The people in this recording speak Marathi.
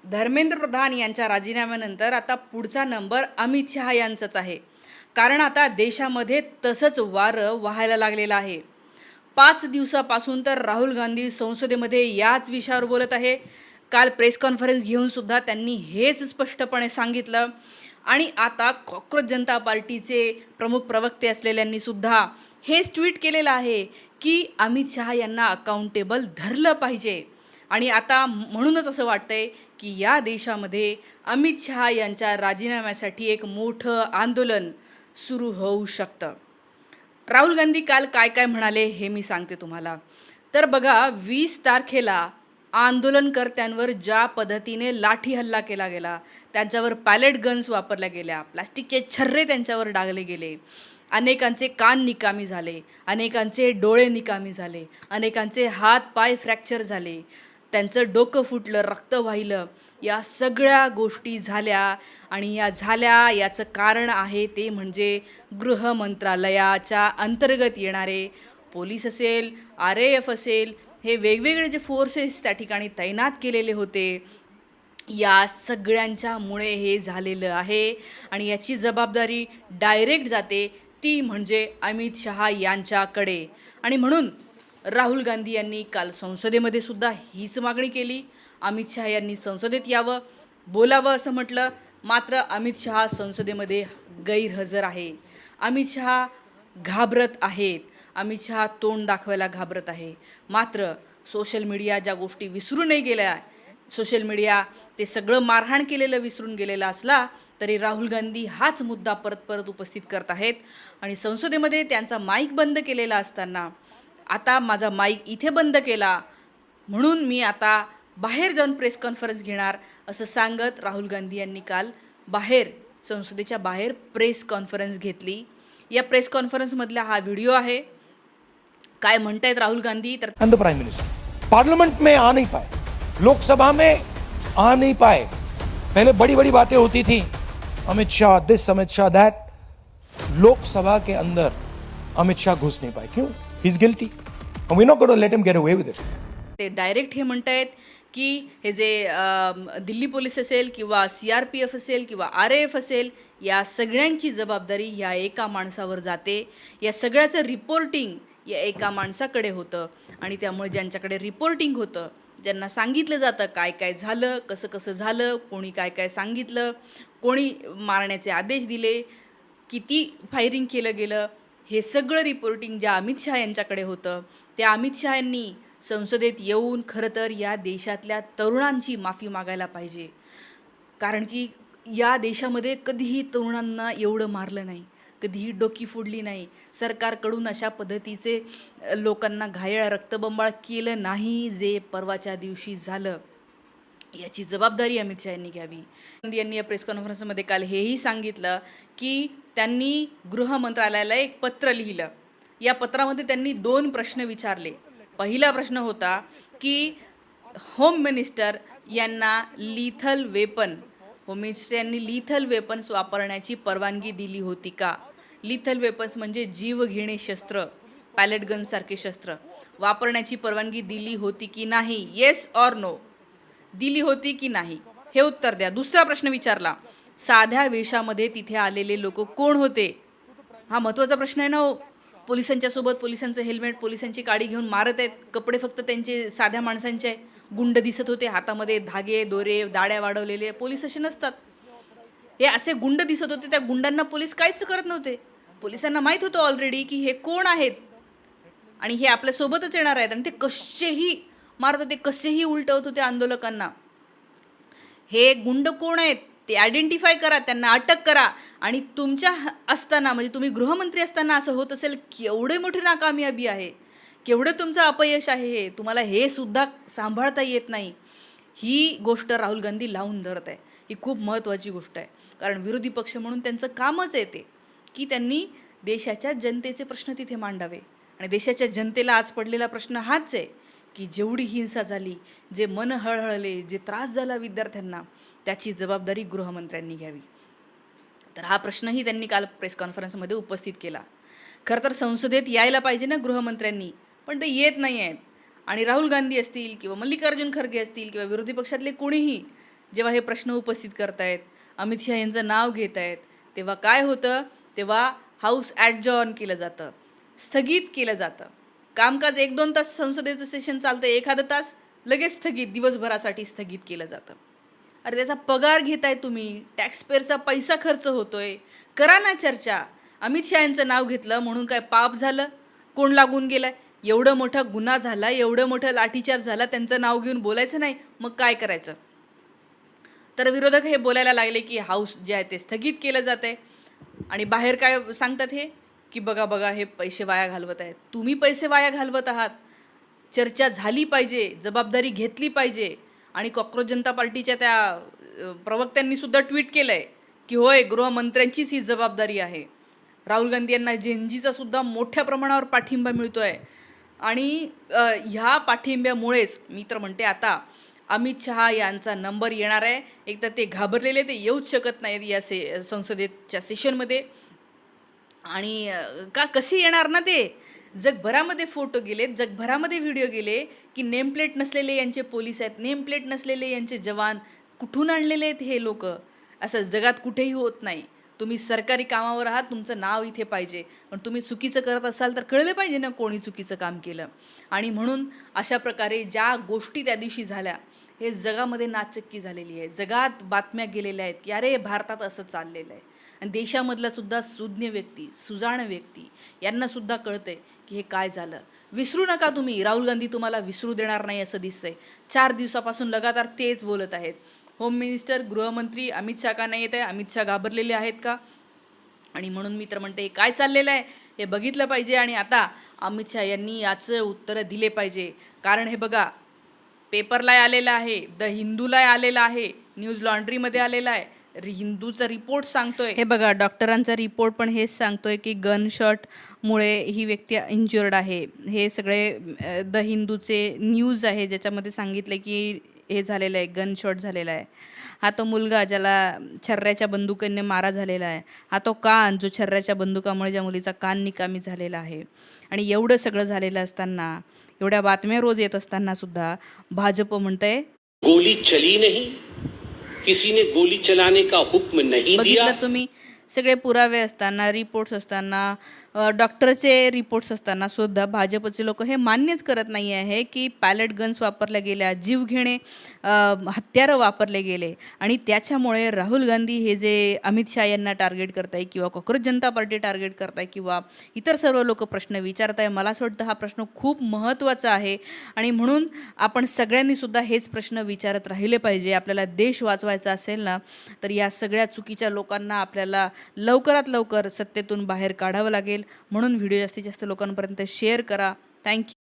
धर्मेंद्र प्रधान यांच्या राजीनाम्यानंतर आता पुढचा नंबर अमित शहा यांचाच आहे. कारण आता देशामध्ये तसंच वारं व्हायला लागलेलं आहे. 5 दिवसापासून तर राहुल गांधी संसदेमध्ये याच विषयावर बोलत आहे. काल प्रेस कॉन्फरन्स घेऊन सुद्धा त्यांनी हेच स्पष्टपणे सांगितलं. आणि आता कॉक्रोच जनता पार्टीचे प्रमुख प्रवक्ते असलेल्यांनी सुद्धा हेच ट्विट केलेलं आहे की अमित शहा यांना अकाउंटेबल धरलं पाहिजे. आणि आता म्हणूनच असं वाटतंय की या देशामध्ये अमित शहा यांच्या राजीनाम्यासाठी एक मोठं आंदोलन सुरू होऊ शकतं. राहुल गांधी काल काय काय म्हणाले हे मी सांगते तुम्हाला. तर बघा, 20 तारखेला आंदोलनकर्त्यांवर ज्या पद्धतीने लाठी हल्ला केला गेला, त्यांच्यावर पॅलेट गन्स वापरल्या गेल्या, प्लास्टिकचे छर्रे त्यांच्यावर डागले गेले, अनेकांचे कान निकामी झाले, अनेकांचे डोळे निकामी झाले, अनेकांचे हात पाय फ्रॅक्चर झाले, त्यांचं डोकं फुटलं, रक्त वाहिलं, या सगळ्या गोष्टी झाल्या. आणि या झाल्या याचं कारण आहे ते म्हणजे गृह मंत्रालयाच्या अंतर्गत येणारे पोलीस असेल, RAF असेल, हे वेगवेगळे जे फोर्सेस त्या ठिकाणी तैनात केलेले होते, या सगळ्यांच्यामुळे हे झालेलं आहे. आणि याची जबाबदारी डायरेक्ट जाते ती म्हणजे अमित शहा यांच्याकडे. आणि म्हणून राहुल गांधी यांनी काल संसदेमध्ये सुद्धा हीच मागणी केली. अमित शहा यांनी संसदेत यावं, बोलावं असं म्हटलं. मात्र अमित शहा संसदेमध्ये गैरहजर आहे. अमित शहा घाबरत आहेत. अमित शहा तोंड दाखवायला घाबरत आहे. मात्र सोशल मीडिया ज्या गोष्टी विसरून नाही गेल्या, सोशल मीडिया ते सगळं मारहाण केलेलं विसरून गेलेलं असला तरी राहुल गांधी हाच मुद्दा परत परत उपस्थित करत आहेत. आणि संसदेमध्ये त्यांचा माईक बंद केलेला असताना आता माझा माईक इथे बंद केला म्हणून मी आता बाहेर जाऊन प्रेस कॉन्फरन्स घेणार असं सांगत राहुल गांधी यांनी काल बाहेर, संसदेच्या बाहेर प्रेस कॉन्फरन्स घेतली. या प्रेस कॉन्फरन्समधला हा व्हिडिओ आहे. काय म्हणतायत राहुल गांधी तर, end the prime minister parliament में आ नहीं पाए, लोकसभा में आ नहीं पाए. पहले बड़ी बड़ी बातें होती थी, अमित शाह दिस, अमित शाह दैट. लोकसभा के अंदर अमित शाह घुस नहीं पाए. क्यों? He is guilty and we're not going to let him get away with it. ते डायरेक्ट हे म्हणतायत की हे जे दिल्ली पोलीस असेल किंवा CRPF असेल किंवा RAF असेल, या सगळ्यांची जबाबदारी या एका माणसावर जाते. या सगळ्याचं रिपोर्टिंग या एका माणसाकडे होतं. आणि त्यामुळे ज्यांच्याकडे रिपोर्टिंग होतं, ज्यांना सांगितलं जातं काय काय झालं, कसं कसं झालं, कोणी काय काय सांगितलं, कोणी मारण्याचे आदेश दिले, किती फायरिंग केलं गेलं, हे सगळं रिपोर्टिंग ज्या अमित शहा यांच्याकडे होतं, त्या अमित शहा यांनी संसदेत येऊन खरं तर या देशातल्या तरुणांची माफी मागायला पाहिजे. कारण की या देशामध्ये कधीही तरुणांना एवढं मारलं नाही, कधीही डोकी फोडली नाही, सरकारकडून अशा पद्धतीचे लोकांना घायल रक्तबंबाळ केलं नाही जे परवाच्या दिवशी झालं. याची जबाबदारी अमित शहा यांनी घ्यावी. गांधी यांनी या प्रेस कॉन्फरन्समध्ये काल हेही सांगितलं की त्यांनी गृह मंत्रालयाला एक पत्र लिहिलं. या पत्रामध्ये त्यांनी 2 प्रश्न विचारले. पहिला प्रश्न होता की होम मिनिस्टर यांना लिथल वेपन, होम मिनिस्टर यांनी लिथल वेपन्स वापरण्याची परवानगी दिली होती का? लिथल वेपन्स म्हणजे जीवघेणे शस्त्र, पॅलेट गनसारखे शस्त्र वापरण्याची परवानगी दिली होती की नाही? येस ऑर नो, दिली होती की नाही हे उत्तर द्या. दुसरा प्रश्न विचारला, साध्या वेशामध्ये तिथे आलेले लोक कोण होते? हा महत्त्वाचा प्रश्न आहे ना हो. पोलिसांच्या सोबत, पोलिसांचं हेल्मेट, पोलिसांची गाडी घेऊन मारत आहेत, कपडे फक्त त्यांचे साध्या माणसांचे आहे. गुंड दिसत होते, हातामध्ये धागे दोरे दाड्या वाढवलेले. पोलीस असे नसतात. हे असे गुंड दिसत होते. त्या गुंडांना पोलीस काहीच करत नव्हते. पोलिसांना माहीत होतं ऑलरेडी की हे कोण आहेत आणि हे आपल्यासोबतच येणार आहेत. आणि ते कसेही मारत होते, कसेही उलटवत होते आंदोलकांना. हे गुंड कोण आहेत ते आयडेंटिफाय करा, त्यांना अटक करा. आणि तुमच्या असताना, म्हणजे तुम्ही गृहमंत्री असताना असं होत असेल, केवढे मोठी नाकामयाबी आहे, केवढं तुमचं अपयश आहे, हे तुम्हाला हे सुद्धा सांभाळता येत नाही. ही गोष्ट राहुल गांधी लावून धरत आहे. ही खूप महत्त्वाची गोष्ट आहे. कारण विरोधी पक्ष म्हणून त्यांचं कामच आहे ते की त्यांनी देशाच्या जनतेचे प्रश्न तिथे मांडावे. आणि देशाच्या जनतेला आज पडलेला प्रश्न हाच आहे की जेवढी हिंसा झाली, जे मन हळहळले, जे त्रास झाला विद्यार्थ्यांना, त्याची जबाबदारी गृहमंत्र्यांनी घ्यावी. तर हा प्रश्नही त्यांनी काल प्रेस कॉन्फरन्समध्ये उपस्थित केला. खरं तर संसदेत यायला पाहिजे ना गृहमंत्र्यांनी, पण ते येत नाही आहेत. आणि राहुल गांधी असतील किंवा मल्लिकार्जुन खरगे असतील किंवा विरोधी पक्षातले कोणीही जेव्हा हे प्रश्न उपस्थित करतायत, अमित शहा यांचं नाव घेत आहेत, तेव्हा काय होतं? तेव्हा हाऊस ॲडजॉर्न केलं जातं, स्थगित केलं जातं. कामकाज 1-2 तास संसदेचं सेशन चालतं, एखादा तास लगेच स्थगित, दिवसभरासाठी स्थगित केलं जातं. अरे त्याचा पगार घेताय तुम्ही, टॅक्सपेअरचा पैसा खर्च होतोय, करा ना चर्चा. अमित शहा यांचं नाव घेतलं म्हणून काय पाप झालं? कोण लागून गेलाय? एवढं मोठा गुन्हा झाला, एवढं मोठं लाठीचार्ज झाला, त्यांचं नाव घेऊन बोलायचं नाही, मग काय करायचं? तर विरोधक हे बोलायला लागले की हाऊस जे आहे ते स्थगित केलं जात आहे. आणि बाहेर काय सांगतात हे की बघा बघा हे पैसे वाया घालवत आहेत. तुम्ही पैसे वाया घालवत आहात. चर्चा झाली पाहिजे, जबाबदारी घेतली पाहिजे. आणि कॉक्रोच जनता पार्टीच्या त्या प्रवक्त्यांनी सुद्धा ट्विट केलं आहे की होय, गृहमंत्र्यांचीच ही जबाबदारी आहे. राहुल गांधी यांना जेनजीचा सुद्धा मोठ्या प्रमाणावर पाठिंबा मिळतो आहे. आणि ह्या पाठिंब्यामुळेच मी तर म्हणते आता अमित शहा यांचा नंबर येणार आहे. एक तर ते घाबरलेले, ते येऊच शकत नाहीत या संसदेच्या सेशनमध्ये. आणि कसे येणार ना ते? जगभरामध्ये फोटो गेलेत, जगभरामध्ये व्हिडिओ गेले की नेमप्लेट नसलेले यांचे पोलीस आहेत, नेमप्लेट नसलेले यांचे जवान. कुठून आणलेले आहेत हे लोक? असं जगात कुठेही होत नाही. तुम्ही सरकारी कामावर आहात, तुमचं नाव इथे पाहिजे, पण तुम्ही चुकीचं करत असाल तर कळलं पाहिजे ना कोणी चुकीचं काम केलं. आणि म्हणून अशा प्रकारे ज्या गोष्टी त्या दिवशी झाल्या, हे जगामध्ये नाचक्की झालेली आहे. जगात बातम्या गेलेल्या आहेत की अरे भारतात असं चाललेलं आहे. आणि देशामधला सुद्धा सुज्ञ व्यक्ती, सुजाण व्यक्ती यांनासुद्धा कळतंय की हे काय झालं. विसरू नका तुम्ही, राहुल गांधी तुम्हाला विसरू देणार नाही असं दिसतंय. 4 दिवसापासून लगातार तेच बोलत आहेत. होम मिनिस्टर, गृहमंत्री अमित शहा का नाही येत आहे? अमित शहा घाबरलेले आहेत का? आणि म्हणून मी तर म्हणते काय चाललेलं आहे हे बघितलं पाहिजे. आणि आता अमित शहा यांनी याचं उत्तरं दिले पाहिजे. कारण हे बघा, पेपरला आलेलं आहे, द हिंदूला आलेलं आहे, न्यूज लॉन्ड्रीमध्ये आलेलं आहे, हिंदूचा रिपोर्ट सांगतोय. हे बघा, डॉक्टरांचा रिपोर्ट पण हेच सांगतोय की गन शॉटमुळे ही व्यक्ती इंज्युअर्ड आहे. हे सगळे द हिंदूचे न्यूज आहे ज्याच्यामध्ये सांगितलं की हे झालेलं आहे, गन शॉट झालेला आहे. हा तो मुलगा ज्याला छर्र्याच्या बंदुकीने मारा झालेला आहे. हा तो कान जो छर्र्याच्या बंदुकामुळे ज्या मुलीचा कान निकामी झालेला आहे. आणि एवढं सगळं झालेलं असताना, एवढ्या बातम्या रोज येत असताना सुद्धा भाजप म्हणतंय गोली चली नहीं, किसी ने गोली चलाने का हुक्म नहीं दिया. बघितलं तुम्ही, सगळे पुरावे असताना, रिपोर्ट्स असताना, डॉक्टरचे रिपोर्ट्स असताना सुद्धा भाजपचे लोक हे मान्यच करत नाही आहे की पॅलेट गन्स वापरल्या गेल्या, जीवघेणे हत्यारं वापरले गेले. आणि त्याच्यामुळे राहुल गांधी हे जे अमित शहा यांना टार्गेट करताय किंवा कॉक्रोच जनता पार्टी टार्गेट करताय किंवा इतर सर्व लोक प्रश्न विचारताय, मला असं वाटतं हा प्रश्न खूप महत्त्वाचा आहे. आणि म्हणून आपण सगळ्यांनी सुद्धा हेच प्रश्न विचारत राहिले पाहिजे. आपल्याला देश वाचवायचा असेल ना, तर या सगळ्या चुकीच्या लोकांना आपल्याला लवकरात लवकर सत्तेतून बाहेर काढावं लागेल. म्हणून व्हिडिओ जास्तीत जास्त लोकांपर्यंत शेअर करा. थँक्यू.